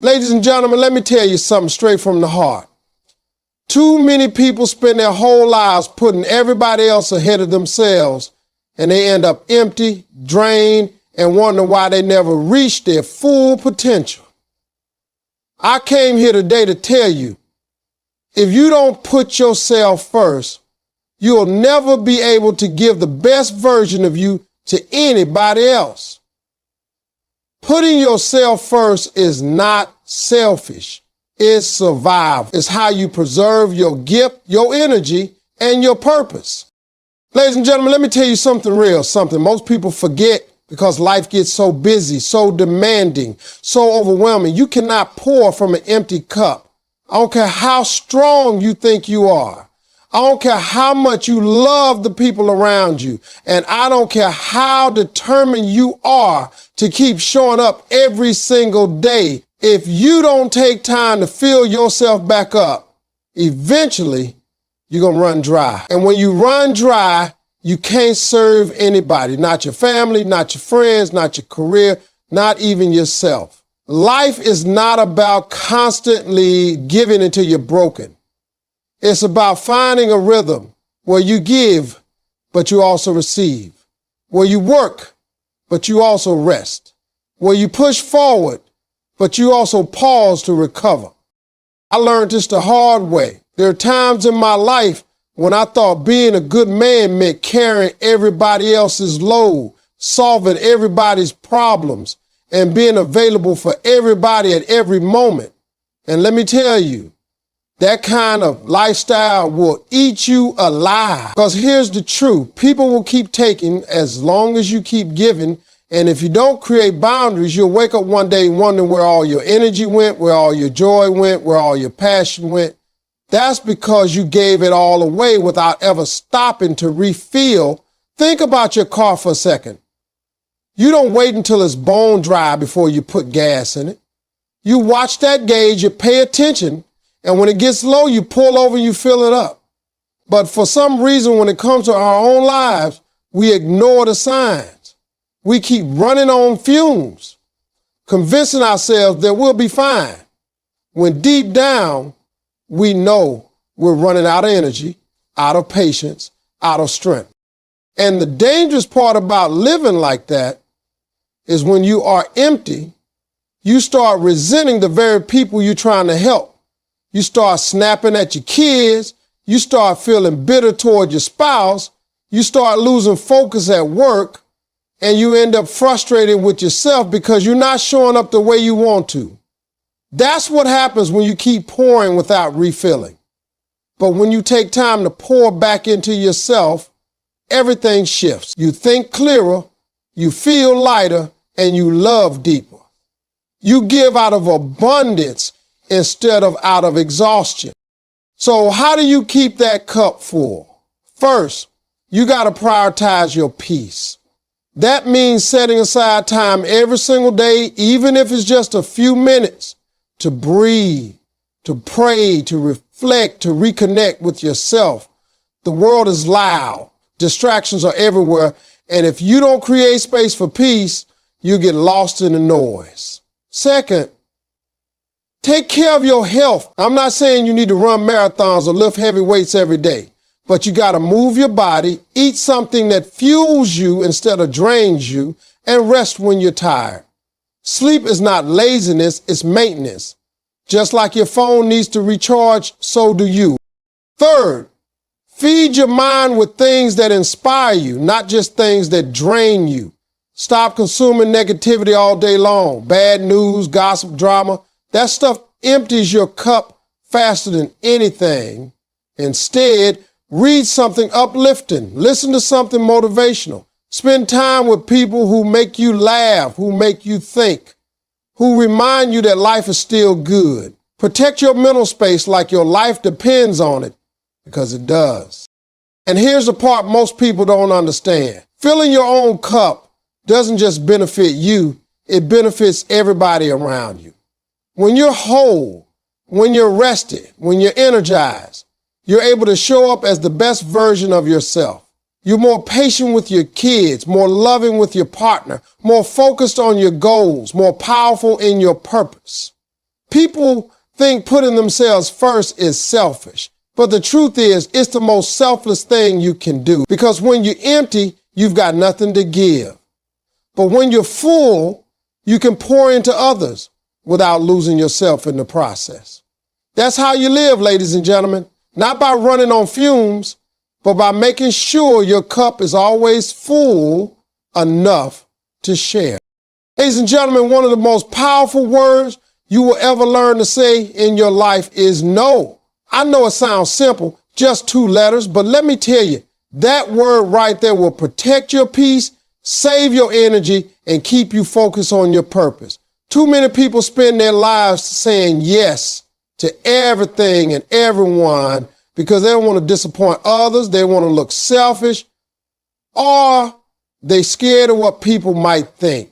Ladies and gentlemen, let me tell you something straight from the heart. Too many people spend their whole lives putting everybody else ahead of themselves, and they end up empty, drained, and wondering why they never reach their full potential. I came here today to tell you, if you don't put yourself first, you'll never be able to give the best version of you to anybody else. Putting yourself first is not selfish. It's survival. It's how you preserve your gift, your energy, and your purpose. Ladies and gentlemen, let me tell you something real, something most people forget because life gets so busy, so demanding, so overwhelming. You cannot pour from an empty cup. I don't care how strong you think you are. I don't care how much you love the people around you. And I don't care how determined you are to keep showing up every single day. If you don't take time to fill yourself back up, eventually you're going to run dry. And when you run dry, you can't serve anybody, not your family, not your friends, not your career, not even yourself. Life is not about constantly giving until you're broken. It's about finding a rhythm where you give, but you also receive, where you work, but you also rest, where you push forward, but you also pause to recover. I learned this the hard way. There are times in my life when I thought being a good man meant carrying everybody else's load, solving everybody's problems, and being available for everybody at every moment. And let me tell you, that kind of lifestyle will eat you alive. Because here's the truth. People will keep taking as long as you keep giving. And if you don't create boundaries, you'll wake up one day wondering where all your energy went, where all your joy went, where all your passion went. That's because you gave it all away without ever stopping to refill. Think about your car for a second. You don't wait until it's bone dry before you put gas in it. You watch that gauge, you pay attention, and when it gets low, you pull over and you fill it up. But for some reason, when it comes to our own lives, we ignore the signs. We keep running on fumes, convincing ourselves that we'll be fine, when deep down, we know we're running out of energy, out of patience, out of strength. And the dangerous part about living like that is when you are empty, you start resenting the very people you're trying to help. You start snapping at your kids. You start feeling bitter toward your spouse. You start losing focus at work, and you end up frustrated with yourself because you're not showing up the way you want to. That's what happens when you keep pouring without refilling. But when you take time to pour back into yourself, everything shifts. You think clearer, you feel lighter, and you love deeper. You give out of abundance instead of out of exhaustion. So how do you keep that cup full? First, you got to prioritize your peace. That means setting aside time every single day, even if it's just a few minutes, to breathe, to pray, to reflect, to reconnect with yourself. The world is loud. Distractions are everywhere. And if you don't create space for peace, you get lost in the noise. Second, take care of your health. I'm not saying you need to run marathons or lift heavy weights every day, but you got to move your body, eat something that fuels you instead of drains you, and rest when you're tired. Sleep is not laziness, it's maintenance. Just like your phone needs to recharge, so do you. Third, feed your mind with things that inspire you, not just things that drain you. Stop consuming negativity all day long. Bad news, gossip, drama. That stuff empties your cup faster than anything. Instead, read something uplifting. Listen to something motivational. Spend time with people who make you laugh, who make you think, who remind you that life is still good. Protect your mental space like your life depends on it, because it does. And here's the part most people don't understand. Filling your own cup doesn't just benefit you, it benefits everybody around you. When you're whole, when you're rested, when you're energized, you're able to show up as the best version of yourself. You're more patient with your kids, more loving with your partner, more focused on your goals, more powerful in your purpose. People think putting themselves first is selfish, but the truth is it's the most selfless thing you can do, because when you're empty, you've got nothing to give. But when you're full, you can pour into others without losing yourself in the process. That's how you live, ladies and gentlemen, not by running on fumes, but by making sure your cup is always full enough to share. Ladies and gentlemen, one of the most powerful words you will ever learn to say in your life is no. I know it sounds simple, just 2 letters, but let me tell you, that word right there will protect your peace, save your energy, and keep you focused on your purpose. Too many people spend their lives saying yes to everything and everyone because they don't want to disappoint others, they want to look selfish, or they're scared of what people might think.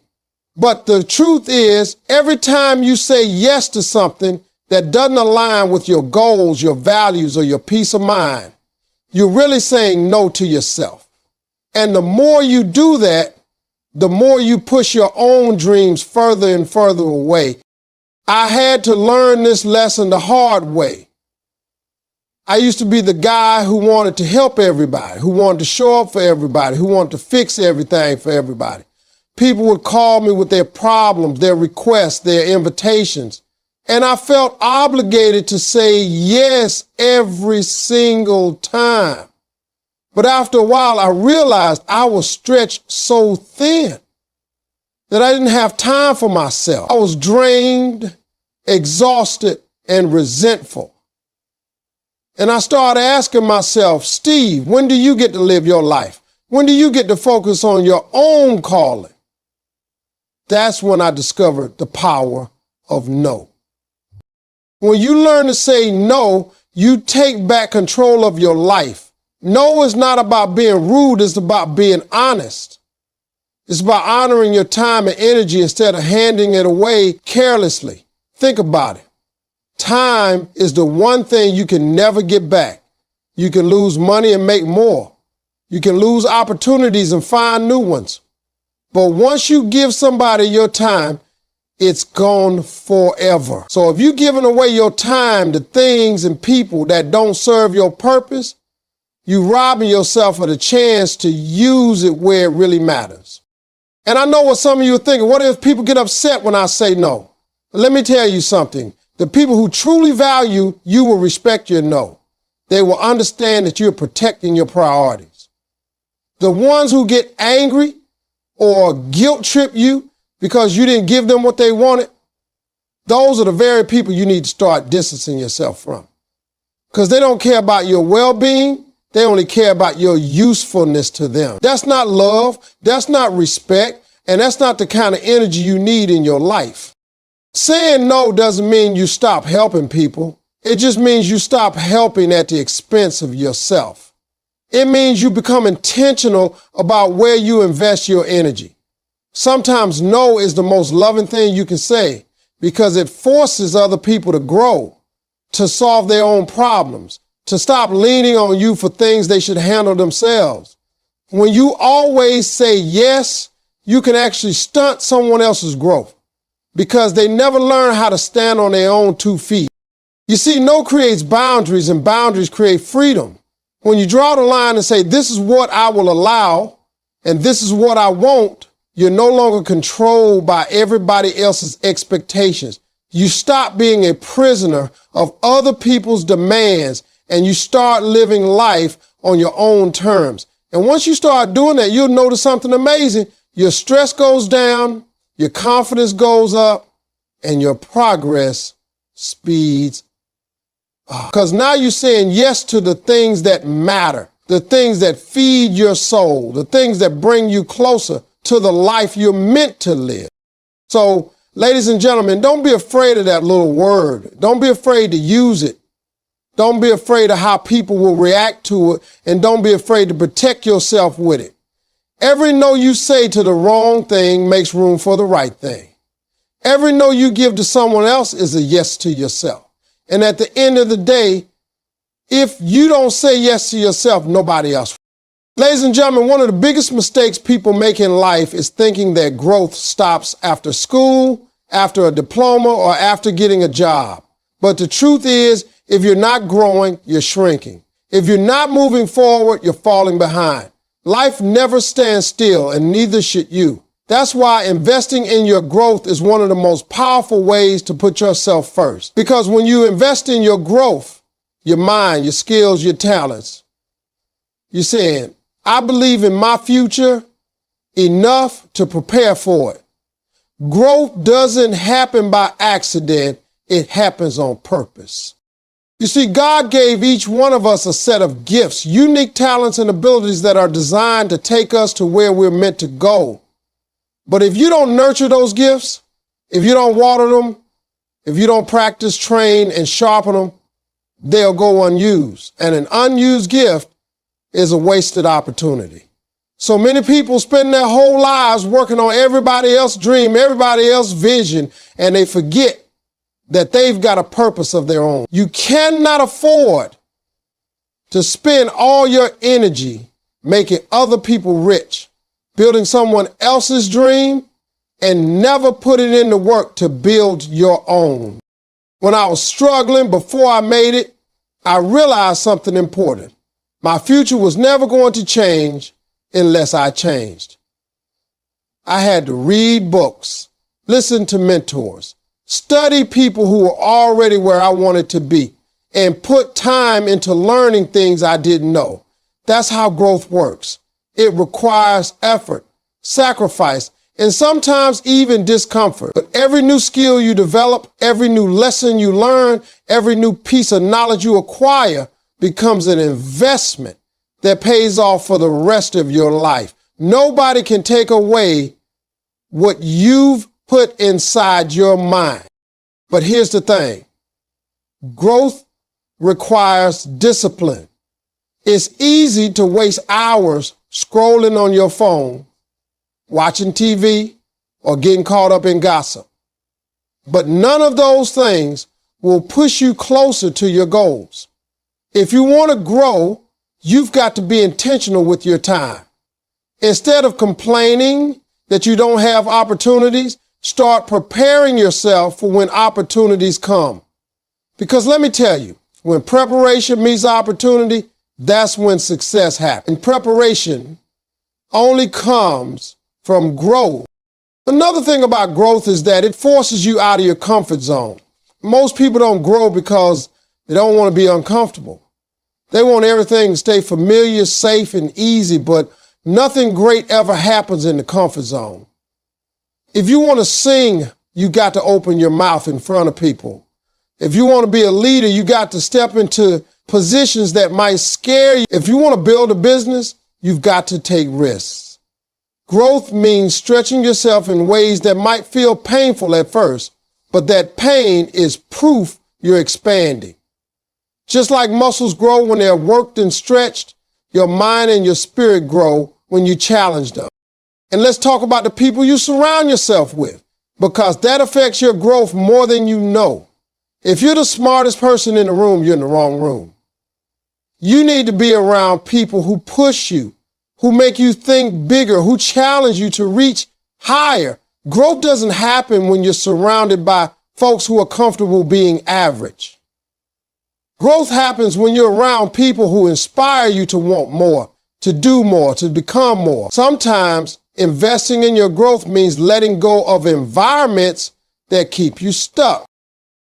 But the truth is, every time you say yes to something that doesn't align with your goals, your values, or your peace of mind, you're really saying no to yourself. And the more you do that, the more you push your own dreams further and further away. I had to learn this lesson the hard way. I used to be the guy who wanted to help everybody, who wanted to show up for everybody, who wanted to fix everything for everybody. People would call me with their problems, their requests, their invitations. And I felt obligated to say yes every single time. But after a while, I realized I was stretched so thin that I didn't have time for myself. I was drained, exhausted, and resentful. And I started asking myself, Steve, when do you get to live your life? When do you get to focus on your own calling? That's when I discovered the power of no. When you learn to say no, you take back control of your life. No is not about being rude, it's about being honest. It's about honoring your time and energy instead of handing it away carelessly. Think about it. Time is the one thing you can never get back. You can lose money and make more. You can lose opportunities and find new ones. But once you give somebody your time, it's gone forever. So if you're giving away your time to things and people that don't serve your purpose, you're robbing yourself of the chance to use it where it really matters. And I know what some of you are thinking. What if people get upset when I say no? Let me tell you something. The people who truly value you will respect your no. They will understand that you're protecting your priorities. The ones who get angry or guilt trip you because you didn't give them what they wanted, those are the very people you need to start distancing yourself from. Because they don't care about your well-being. They only care about your usefulness to them. That's not love. That's not respect. And that's not the kind of energy you need in your life. Saying no doesn't mean you stop helping people. It just means you stop helping at the expense of yourself. It means you become intentional about where you invest your energy. Sometimes no is the most loving thing you can say because it forces other people to grow, to solve their own problems, to stop leaning on you for things they should handle themselves. When you always say yes, you can actually stunt someone else's growth because they never learn how to stand on their own 2 feet. You see, no creates boundaries and boundaries create freedom. When you draw the line and say, this is what I will allow and this is what I won't, you're no longer controlled by everybody else's expectations. You stop being a prisoner of other people's demands and you start living life on your own terms. And once you start doing that, you'll notice something amazing. Your stress goes down, your confidence goes up, and your progress speeds up. Because now you're saying yes to the things that matter, the things that feed your soul, the things that bring you closer to the life you're meant to live. So, ladies and gentlemen, don't be afraid of that little word. Don't be afraid to use it. Don't be afraid of how people will react to it, and don't be afraid to protect yourself with it. Every no you say to the wrong thing makes room for the right thing. Every no you give to someone else is a yes to yourself. And at the end of the day, if you don't say yes to yourself, nobody else will. Ladies and gentlemen, one of the biggest mistakes people make in life is thinking that growth stops after school, after a diploma, or after getting a job. But the truth is, if you're not growing, you're shrinking. If you're not moving forward, you're falling behind. Life never stands still, and neither should you. That's why investing in your growth is one of the most powerful ways to put yourself first. Because when you invest in your growth, your mind, your skills, your talents, you're saying, I believe in my future enough to prepare for it. Growth doesn't happen by accident. It happens on purpose. You see, God gave each one of us a set of gifts, unique talents and abilities that are designed to take us to where we're meant to go. But if you don't nurture those gifts, if you don't water them, if you don't practice, train, and sharpen them, they'll go unused. And an unused gift is a wasted opportunity. So many people spend their whole lives working on everybody else's dream, everybody else's vision, and they forget that they've got a purpose of their own. You cannot afford to spend all your energy making other people rich, building someone else's dream, and never put it into work to build your own. When I was struggling before I made it, I realized something important. My future was never going to change unless I changed. I had to read books, listen to mentors, study people who were already where I wanted to be, and put time into learning things I didn't know. That's how growth works. It requires effort, sacrifice, and sometimes even discomfort. But every new skill you develop, every new lesson you learn, every new piece of knowledge you acquire becomes an investment that pays off for the rest of your life. Nobody can take away what you've put inside your mind. But here's the thing. Growth requires discipline. It's easy to waste hours scrolling on your phone, watching TV, or getting caught up in gossip. But none of those things will push you closer to your goals. If you want to grow, you've got to be intentional with your time. Instead of complaining that you don't have opportunities, start preparing yourself for when opportunities come. Because let me tell you, when preparation meets opportunity, that's when success happens. And preparation only comes from growth. Another thing about growth is that it forces you out of your comfort zone. Most people don't grow because they don't want to be uncomfortable. They want everything to stay familiar, safe, and easy, but nothing great ever happens in the comfort zone. If you want to sing, you got to open your mouth in front of people. If you want to be a leader, you got to step into positions that might scare you. If you want to build a business, you've got to take risks. Growth means stretching yourself in ways that might feel painful at first, but that pain is proof you're expanding. Just like muscles grow when they're worked and stretched, your mind and your spirit grow when you challenge them. And let's talk about the people you surround yourself with, because that affects your growth more than you know. If you're the smartest person in the room, you're in the wrong room. You need to be around people who push you, who make you think bigger, who challenge you to reach higher. Growth doesn't happen when you're surrounded by folks who are comfortable being average. Growth happens when you're around people who inspire you to want more, to do more, to become more. Sometimes investing in your growth means letting go of environments that keep you stuck.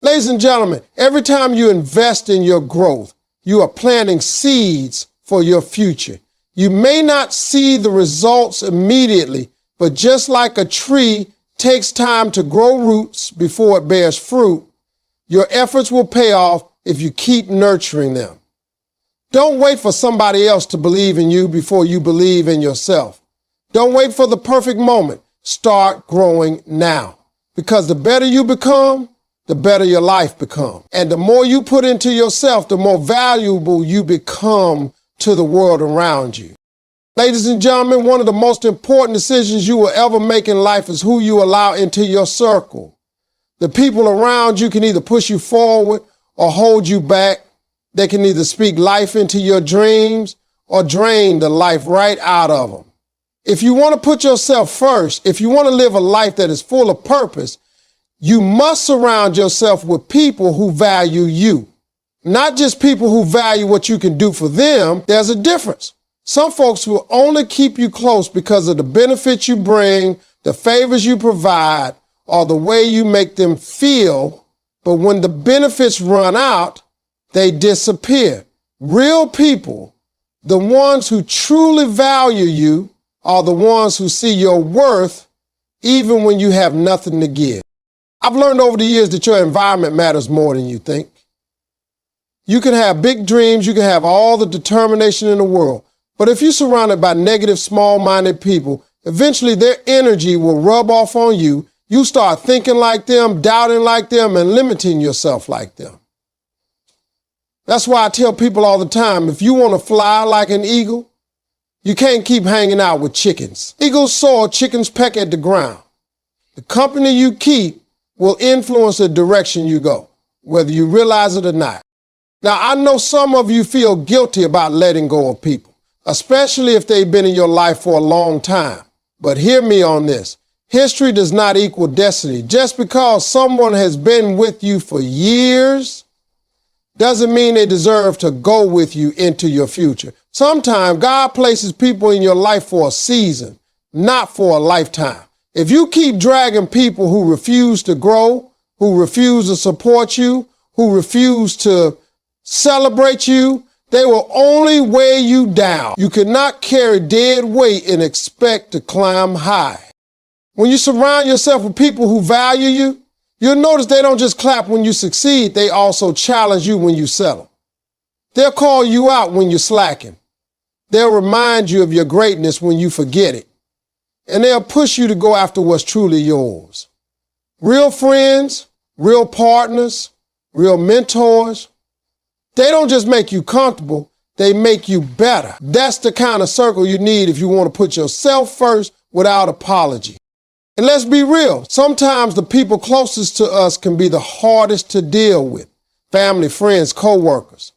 Ladies and gentlemen, every time you invest in your growth, you are planting seeds for your future. You may not see the results immediately, but just like a tree takes time to grow roots before it bears fruit, your efforts will pay off if you keep nurturing them. Don't wait for somebody else to believe in you before you believe in yourself. Don't wait for the perfect moment. Start growing now. Because the better you become, the better your life becomes. And the more you put into yourself, the more valuable you become to the world around you. Ladies and gentlemen, one of the most important decisions you will ever make in life is who you allow into your circle. The people around you can either push you forward or hold you back. They can either speak life into your dreams or drain the life right out of them. If you want to put yourself first, if you want to live a life that is full of purpose, You must surround yourself with people who value you, not just people who value what you can do for them. There's a difference. Some folks will only keep you close because of the benefits you bring, the favors you provide, or the way you make them feel. But when the benefits run out, they disappear. Real people, the ones who truly value you, are the ones who see your worth even when you have nothing to give. I've learned over the years that your environment matters more than you think. You can have big dreams, you can have all the determination in the world, but if you're surrounded by negative, small-minded people, eventually their energy will rub off on you. You start thinking like them, doubting like them, and limiting yourself like them. That's why I tell people all the time, if you want to fly like an eagle, you can't keep hanging out with chickens. Eagles soar, chickens peck at the ground. The company you keep will influence the direction you go, whether you realize it or not. Now, I know some of you feel guilty about letting go of people, especially if they've been in your life for a long time. But hear me on this. History does not equal destiny. Just because someone has been with you for years doesn't mean they deserve to go with you into your future. Sometimes God places people in your life for a season, not for a lifetime. If you keep dragging people who refuse to grow, who refuse to support you, who refuse to celebrate you, they will only weigh you down. You cannot carry dead weight and expect to climb high. When you surround yourself with people who value you, you'll notice they don't just clap when you succeed, they also challenge you when you settle. They'll call you out when you're slacking. They'll remind you of your greatness when you forget it. And they'll push you to go after what's truly yours. Real friends, real partners, real mentors, they don't just make you comfortable, they make you better. That's the kind of circle you need if you want to put yourself first without apology. And let's be real, sometimes the people closest to us can be the hardest to deal with. Family, friends, co-workers.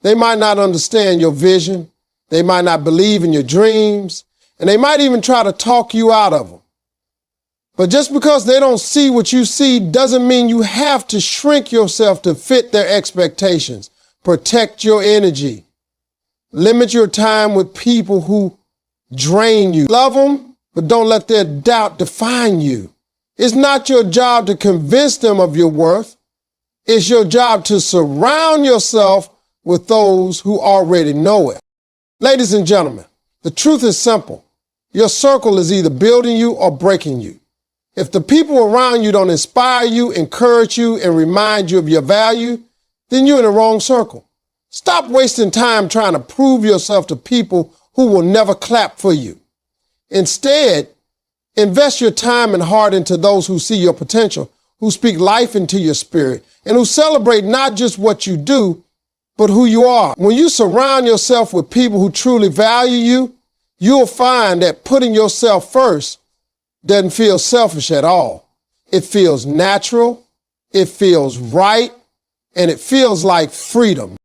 They might not understand your vision. They might not believe in your dreams. And they might even try to talk you out of them. But just because they don't see what you see doesn't mean you have to shrink yourself to fit their expectations. Protect your energy. Limit your time with people who drain you. Love them, but don't let their doubt define you. It's not your job to convince them of your worth. It's your job to surround yourself with those who already know it. Ladies and gentlemen, the truth is simple. Your circle is either building you or breaking you. If the people around you don't inspire you, encourage you, and remind you of your value, then you're in the wrong circle. Stop wasting time trying to prove yourself to people who will never clap for you. Instead, invest your time and heart into those who see your potential, who speak life into your spirit, and who celebrate not just what you do, but who you are. When you surround yourself with people who truly value you, you'll find that putting yourself first doesn't feel selfish at all. It feels natural, it feels right, and it feels like freedom.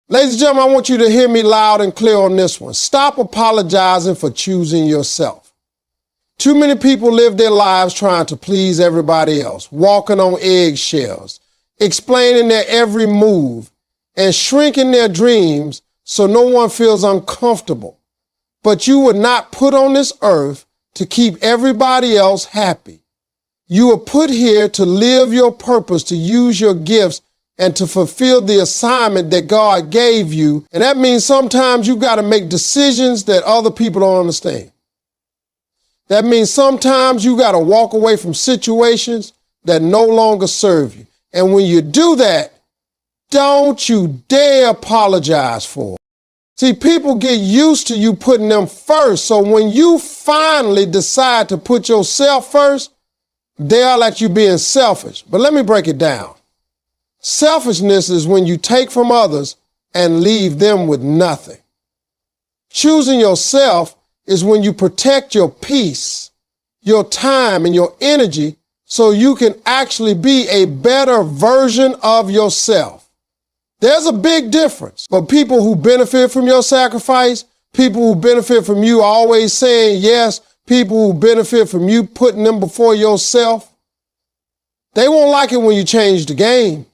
Ladies and gentlemen, I want you to hear me loud and clear on this one. Stop apologizing for choosing yourself. Too many people live their lives trying to please everybody else, walking on eggshells, explaining their every move, and shrinking their dreams so no one feels uncomfortable. But you were not put on this earth to keep everybody else happy. You were put here to live your purpose, to use your gifts, and to fulfill the assignment that God gave you. And that means sometimes you got to make decisions that other people don't understand. That means sometimes you got to walk away from situations that no longer serve you. And when you do that, don't you dare apologize for it. See, people get used to you putting them first. So when you finally decide to put yourself first, they'll let you being selfish. But let me break it down. Selfishness is when you take from others and leave them with nothing. Choosing yourself is when you protect your peace, your time, and your energy so you can actually be a better version of yourself. There's a big difference. But people who benefit from your sacrifice, people who benefit from you always saying yes, people who benefit from you putting them before yourself, They won't like it when you change the game.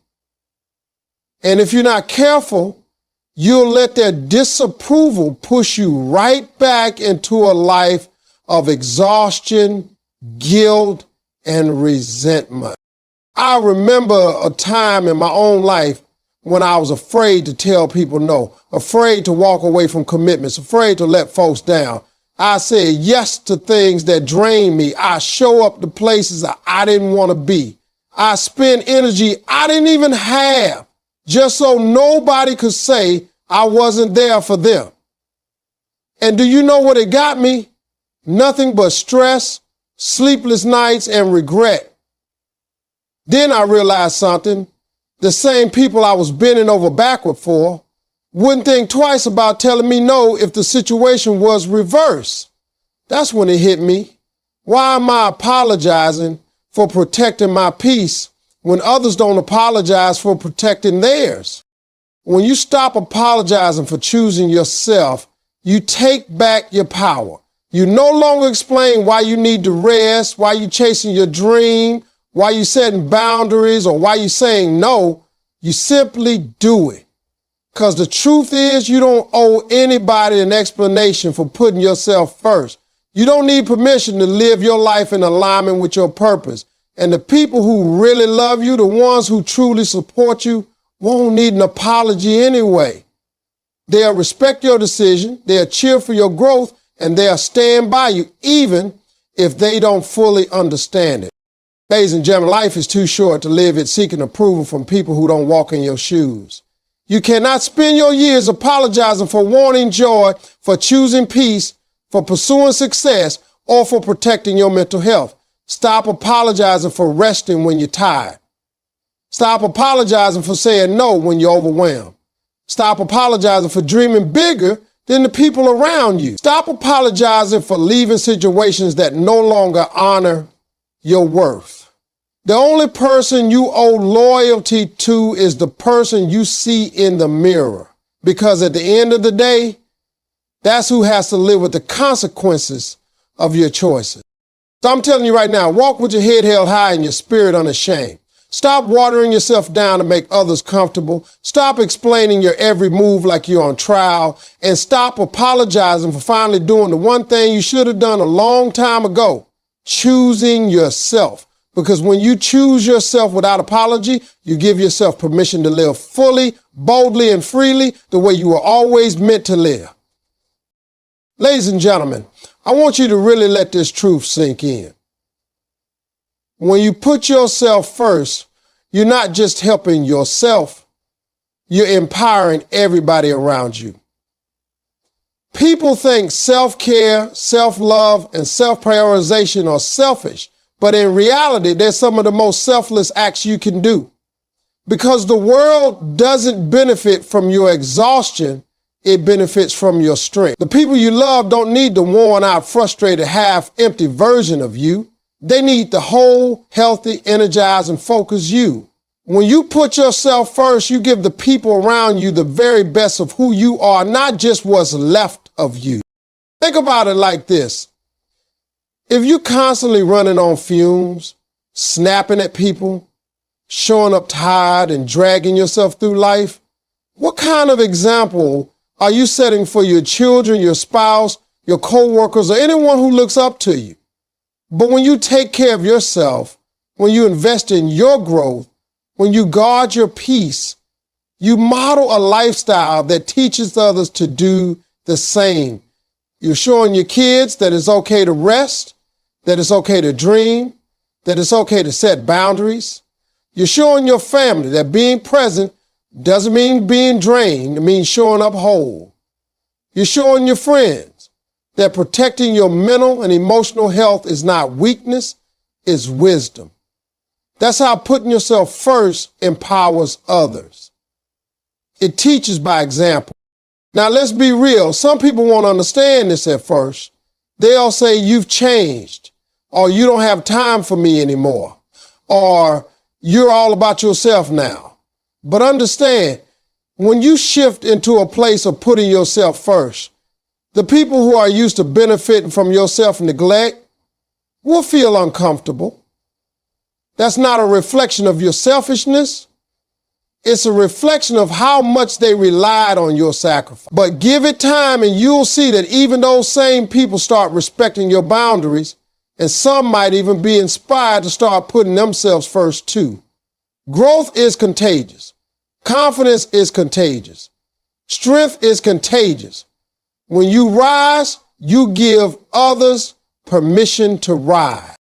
And if you're not careful, you'll let their disapproval push you right back into a life of exhaustion, guilt, and resentment. I remember a time in my own life when I was afraid to tell people no, afraid to walk away from commitments, afraid to let folks down. I said yes to things that drained me. I show up to places that I didn't want to be. I spend energy I didn't even have just so nobody could say I wasn't there for them. And do you know what it got me? Nothing but stress, sleepless nights, and regret. Then I realized something. The same people I was bending over backward for wouldn't think twice about telling me no if the situation was reversed. That's when it hit me. Why am I apologizing for protecting my peace when others don't apologize for protecting theirs? When you stop apologizing for choosing yourself, you take back your power. You no longer explain why you need to rest, why you're chasing your dream, why you're setting boundaries, or why you're saying no. You simply do it. Because the truth is, you don't owe anybody an explanation for putting yourself first. You don't need permission to live your life in alignment with your purpose. And the people who really love you, the ones who truly support you, won't need an apology anyway. They'll respect your decision, they'll cheer for your growth, and they'll stand by you, even if they don't fully understand it. Ladies and gentlemen, life is too short to live it seeking approval from people who don't walk in your shoes. You cannot spend your years apologizing for wanting joy, for choosing peace, for pursuing success, or for protecting your mental health. Stop apologizing for resting when you're tired. Stop apologizing for saying no when you're overwhelmed. Stop apologizing for dreaming bigger than the people around you. Stop apologizing for leaving situations that no longer honor your worth. The only person you owe loyalty to is the person you see in the mirror. Because at the end of the day, that's who has to live with the consequences of your choices. So I'm telling you right now, walk with your head held high and your spirit unashamed. Stop watering yourself down to make others comfortable. Stop explaining your every move like you're on trial. And stop apologizing for finally doing the one thing you should have done a long time ago, choosing yourself. Because when you choose yourself without apology, you give yourself permission to live fully, boldly, and freely the way you were always meant to live. Ladies and gentlemen, I want you to really let this truth sink in. When you put yourself first, you're not just helping yourself, you're empowering everybody around you. People think self-care, self-love, and self-prioritization are selfish, but in reality, they're some of the most selfless acts you can do. Because the world doesn't benefit from your exhaustion, it benefits from your strength. The people you love don't need the worn-out, frustrated, half-empty version of you. They need the whole, healthy, energized, and focused you. When you put yourself first, you give the people around you the very best of who you are, not just what's left of you. Think about it like this. If you're constantly running on fumes, snapping at people, showing up tired and dragging yourself through life, what kind of example are you setting for your children, your spouse, your coworkers, or anyone who looks up to you? But when you take care of yourself, when you invest in your growth, when you guard your peace, you model a lifestyle that teaches others to do the same. You're showing your kids that it's okay to rest, that it's okay to dream, that it's okay to set boundaries. You're showing your family that being present doesn't mean being drained, it means showing up whole. You're showing your friends that protecting your mental and emotional health is not weakness, it's wisdom. That's how putting yourself first empowers others. It teaches by example. Now let's be real, some people won't understand this at first. They'll say you've changed, or you don't have time for me anymore, or you're all about yourself now. But understand, when you shift into a place of putting yourself first, the people who are used to benefiting from your self-neglect will feel uncomfortable. That's not a reflection of your selfishness. It's a reflection of how much they relied on your sacrifice. But give it time and you'll see that even those same people start respecting your boundaries, and some might even be inspired to start putting themselves first too. Growth is contagious. Confidence is contagious. Strength is contagious. When you rise, you give others permission to rise.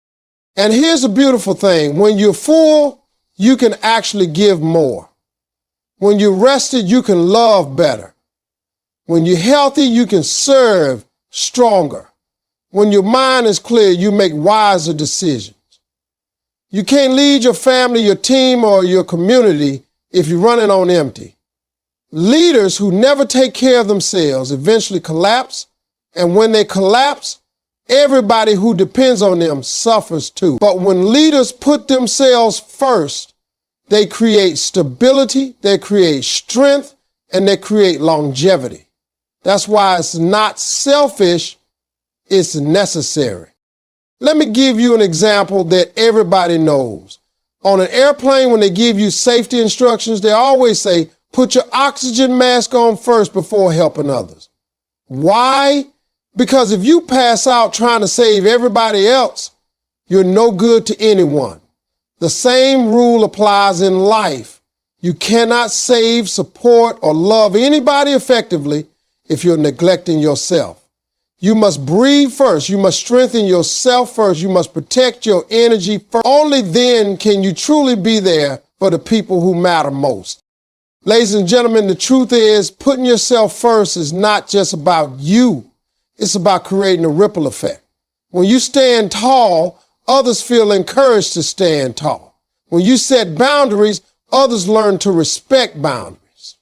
And here's the beautiful thing. When you're full, you can actually give more. When you're rested, you can love better. When you're healthy, you can serve stronger. When your mind is clear, you make wiser decisions. You can't lead your family, your team, or your community if you're running on empty. Leaders who never take care of themselves eventually collapse, and when they collapse, everybody who depends on them suffers too. But when leaders put themselves first, they create stability, they create strength, and they create longevity. That's why it's not selfish, it's necessary. Let me give you an example that everybody knows. On an airplane, when they give you safety instructions, they always say, put your oxygen mask on first before helping others. Why? Because if you pass out trying to save everybody else, you're no good to anyone. The same rule applies in life. You cannot save, support, or love anybody effectively if you're neglecting yourself. You must breathe first. You must strengthen yourself first. You must protect your energy first. Only then can you truly be there for the people who matter most. Ladies and gentlemen, the truth is putting yourself first is not just about you. It's about creating a ripple effect. When you stand tall, others feel encouraged to stand tall. When you set boundaries, others learn to respect boundaries.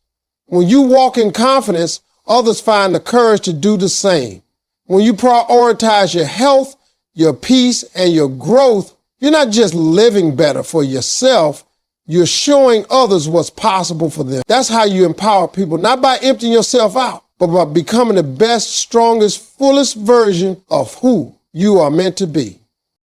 When you walk in confidence, others find the courage to do the same. When you prioritize your health, your peace, and your growth, you're not just living better for yourself, you're showing others what's possible for them. That's how you empower people, not by emptying yourself out, but by becoming the best, strongest, fullest version of who you are meant to be.